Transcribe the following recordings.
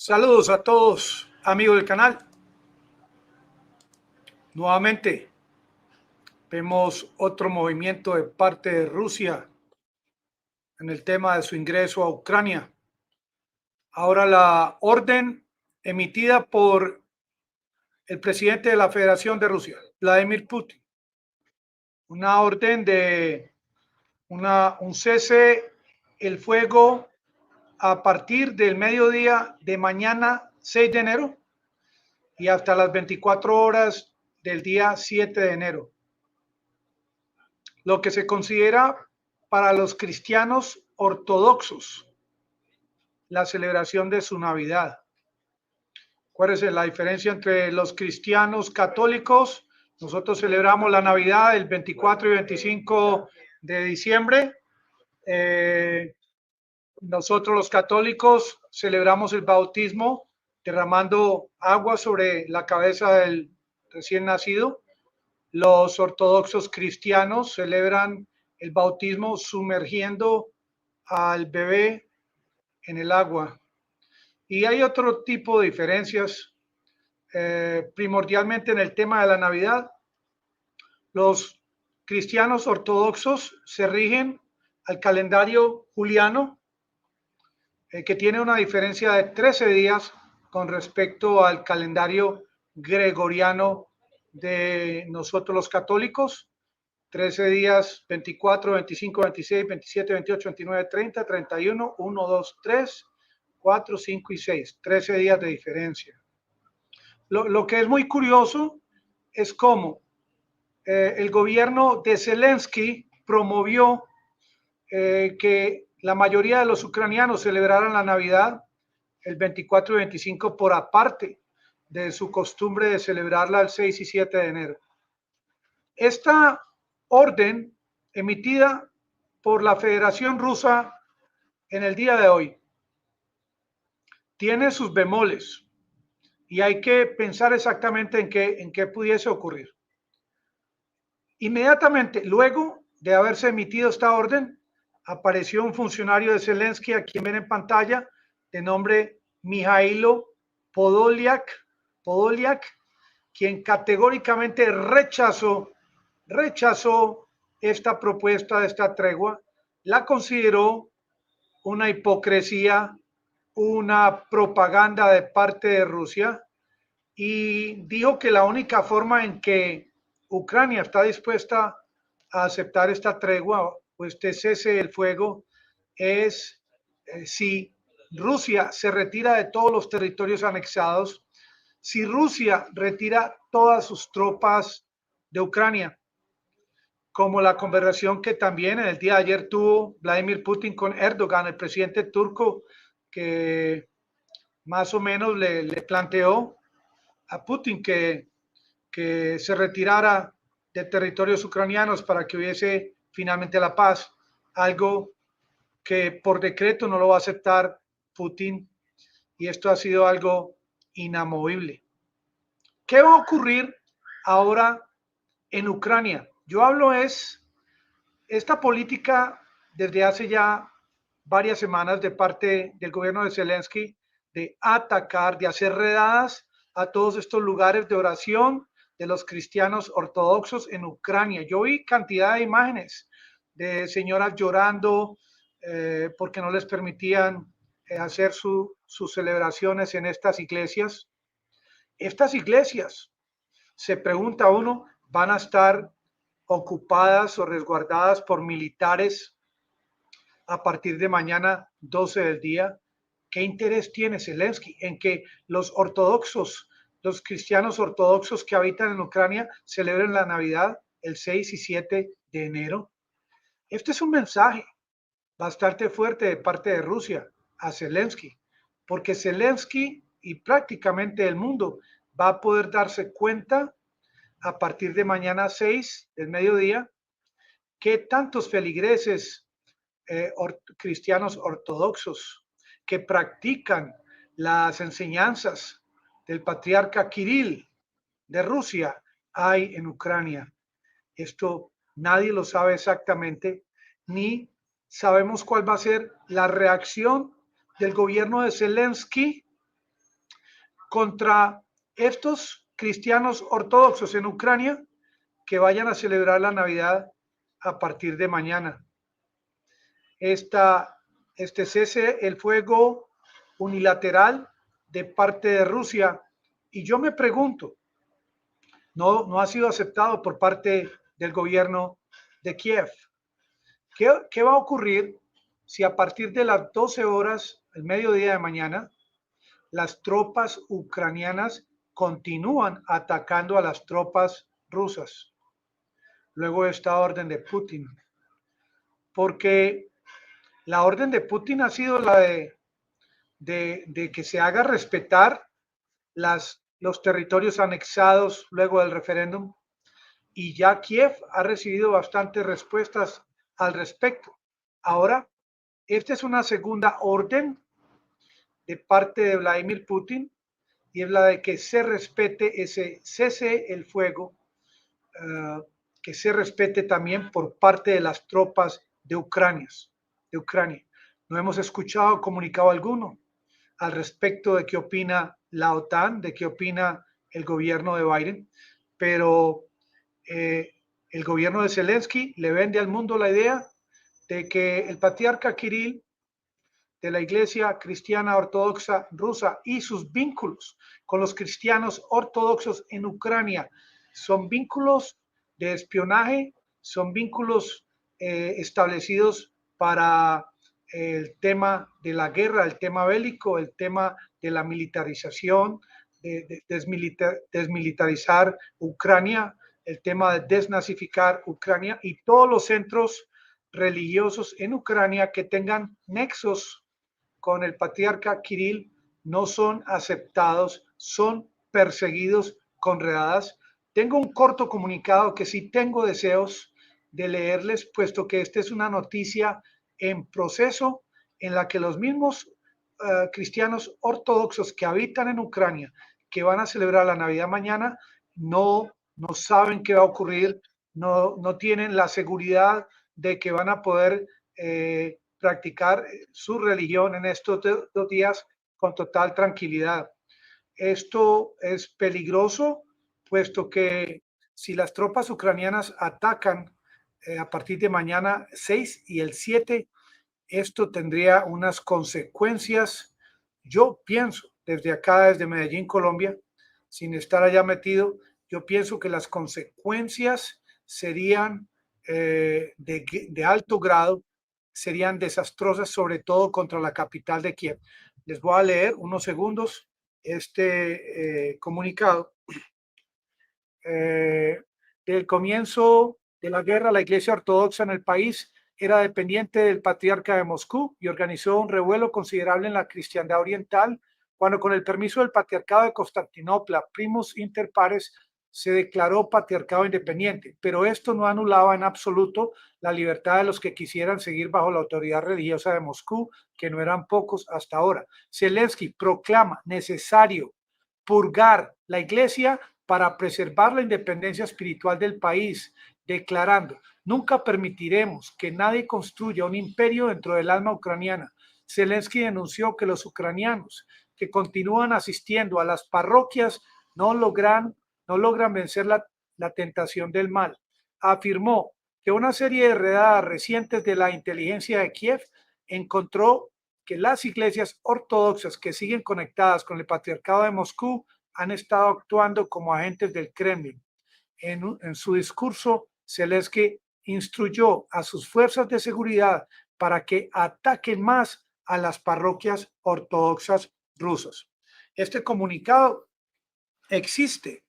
Saludos a todos, amigos del canal. Nuevamente vemos otro movimiento de parte de Rusia en el tema de su ingreso a Ucrania. Ahora la orden emitida por el presidente de la Federación de Rusia, Vladimir Putin. Una orden de un cese el fuego a partir del mediodía de mañana 6 de enero y hasta las 24 horas del día 7 de enero. Lo que se considera para los cristianos ortodoxos la celebración de su Navidad. ¿Cuál es la diferencia entre los cristianos católicos? Nosotros celebramos la Navidad el 24 y 25 de diciembre. Nosotros los católicos celebramos el bautismo derramando agua sobre la cabeza del recién nacido. Los ortodoxos cristianos celebran el bautismo sumergiendo al bebé en el agua. Y hay otro tipo de diferencias, primordialmente en el tema de la Navidad. Los cristianos ortodoxos se rigen al calendario juliano, que tiene una diferencia de 13 días con respecto al calendario gregoriano de nosotros los católicos. 13 días, 24, 25, 26, 27, 28, 29, 30, 31, 1, 2, 3, 4, 5 y 6. 13 días de diferencia. Lo que es muy curioso es cómo el gobierno de Zelensky promovió que la mayoría de los ucranianos celebraran la Navidad el 24 y 25 por aparte de su costumbre de celebrarla el 6 y 7 de enero. Esta orden emitida por la Federación Rusa en el día de hoy tiene sus bemoles y hay que pensar exactamente en qué pudiese ocurrir. Inmediatamente luego de haberse emitido esta orden, apareció un funcionario de Zelensky, a quien ven en pantalla, de nombre Mijailo Podolyak, quien categóricamente rechazó esta propuesta de esta tregua, la consideró una hipocresía, una propaganda de parte de Rusia, y dijo que la única forma en que Ucrania está dispuesta a aceptar esta tregua o este cese del fuego es si Rusia se retira de todos los territorios anexados, si Rusia retira todas sus tropas de Ucrania, como la conversación que también en el día de ayer tuvo Vladimir Putin con Erdogan, el presidente turco, que más o menos le planteó a Putin que se retirara de territorios ucranianos para que hubiese finalmente la paz, algo que por decreto no lo va a aceptar Putin, y esto ha sido algo inamovible. ¿Qué va a ocurrir ahora en Ucrania? Yo hablo esta política desde hace ya varias semanas de parte del gobierno de Zelensky de atacar, de hacer redadas a todos estos lugares de oración de los cristianos ortodoxos en Ucrania. Yo vi cantidad de imágenes de señoras llorando porque no les permitían hacer sus celebraciones en estas iglesias. Estas iglesias, se pregunta uno, van a estar ocupadas o resguardadas por militares a partir de mañana 12 del día. ¿Qué interés tiene Zelensky en que los ortodoxos, los cristianos ortodoxos que habitan en Ucrania celebren la Navidad el 6 y 7 de enero? Este es un mensaje bastante fuerte de parte de Rusia a Zelensky, porque Zelensky y prácticamente el mundo va a poder darse cuenta a partir de mañana 6 del mediodía que tantos feligreses cristianos ortodoxos que practican las enseñanzas del patriarca Kirill de Rusia hay en Ucrania. Esto nadie lo sabe exactamente, ni sabemos cuál va a ser la reacción del gobierno de Zelensky contra estos cristianos ortodoxos en Ucrania que vayan a celebrar la Navidad a partir de mañana. Este cese el fuego unilateral de parte de Rusia. Y yo me pregunto, no ha sido aceptado por parte del gobierno de Kiev. ¿Qué va a ocurrir si a partir de las 12 horas, el mediodía de mañana, las tropas ucranianas continúan atacando a las tropas rusas luego de esta orden de Putin? Porque la orden de Putin ha sido la de que se haga respetar los territorios anexados luego del referéndum, y ya Kiev ha recibido bastantes respuestas al respecto. Ahora, esta es una segunda orden de parte de Vladimir Putin, y es la de que se respete ese cese el fuego, que se respete también por parte de las tropas de Ucrania. No hemos escuchado comunicado alguno al respecto de qué opina la OTAN, de qué opina el gobierno de Biden, pero el gobierno de Zelensky le vende al mundo la idea de que el patriarca Kirill de la Iglesia Cristiana Ortodoxa Rusa y sus vínculos con los cristianos ortodoxos en Ucrania son vínculos de espionaje, son vínculos establecidos para el tema de la guerra, el tema bélico, el tema de la militarización, de desmilitarizar Ucrania, el tema de desnazificar Ucrania, y todos los centros religiosos en Ucrania que tengan nexos con el patriarca Kirill no son aceptados, son perseguidos con redadas. Tengo un corto comunicado que sí tengo deseos de leerles, puesto que esta es una noticia en proceso en la que los mismos cristianos ortodoxos que habitan en Ucrania, que van a celebrar la Navidad mañana, no saben qué va a ocurrir, no tienen la seguridad de que van a poder practicar su religión en estos 2 días con total tranquilidad. Esto es peligroso, puesto que si las tropas ucranianas atacan a partir de mañana 6 y el 7, esto tendría unas consecuencias. Yo pienso, desde acá, desde Medellín, Colombia, sin estar allá metido, yo pienso que las consecuencias serían de alto grado, serían desastrosas, sobre todo contra la capital de Kiev. Les voy a leer unos segundos este comunicado. Del comienzo de la guerra, la Iglesia Ortodoxa en el país era dependiente del patriarca de Moscú y organizó un revuelo considerable en la cristiandad oriental cuando, con el permiso del patriarcado de Constantinopla, primus inter pares, se declaró patriarcado independiente, pero esto no anulaba en absoluto la libertad de los que quisieran seguir bajo la autoridad religiosa de Moscú, que no eran pocos hasta ahora. Zelensky proclama necesario purgar la iglesia para preservar la independencia espiritual del país, declarando: nunca permitiremos que nadie construya un imperio dentro del alma ucraniana. Zelensky denunció que los ucranianos que continúan asistiendo a las parroquias no logran vencer la tentación del mal. Afirmó que una serie de redadas recientes de la inteligencia de Kiev encontró que las iglesias ortodoxas que siguen conectadas con el patriarcado de Moscú han estado actuando como agentes del Kremlin. En su discurso, Zelensky instruyó a sus fuerzas de seguridad para que ataquen más a las parroquias ortodoxas rusas. Este comunicado existe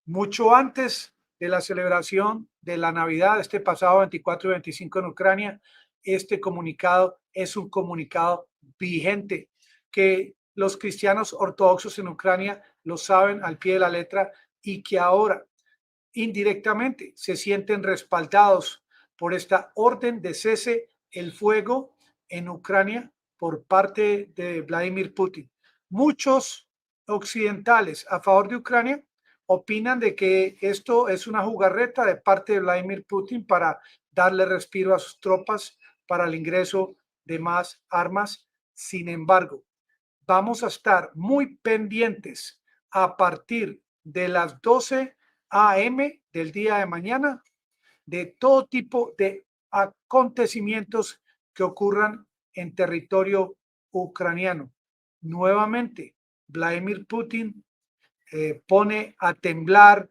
mucho antes de la celebración de la Navidad, este pasado 24 y 25 en Ucrania. Este comunicado es un comunicado vigente que los cristianos ortodoxos en Ucrania lo saben al pie de la letra, y que ahora indirectamente se sienten respaldados por esta orden de cese el fuego en Ucrania por parte de Vladimir Putin. Muchos occidentales a favor de Ucrania opinan de que esto es una jugarreta de parte de Vladimir Putin para darle respiro a sus tropas para el ingreso de más armas. Sin embargo, vamos a estar muy pendientes a partir de las 12 a.m. del día de mañana de todo tipo de acontecimientos que ocurran en territorio ucraniano. Nuevamente, Vladimir Putin pone a temblar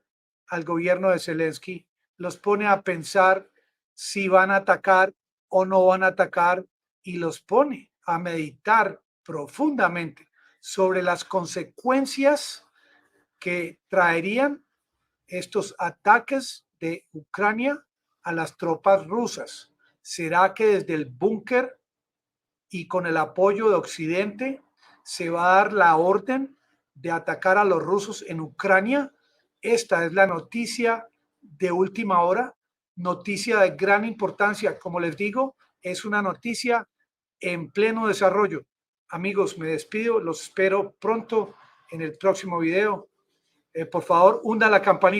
al gobierno de Zelensky, los pone a pensar si van a atacar o no van a atacar y los pone a meditar profundamente sobre las consecuencias que traerían estos ataques de Ucrania a las tropas rusas. ¿Será que desde el búnker y con el apoyo de Occidente se va a dar la orden de atacar a los rusos en Ucrania? Esta es la noticia de última hora, noticia de gran importancia. Como les digo, es una noticia en pleno desarrollo. Amigos, me despido, los espero pronto en el próximo video. Por favor, hunda la campanita.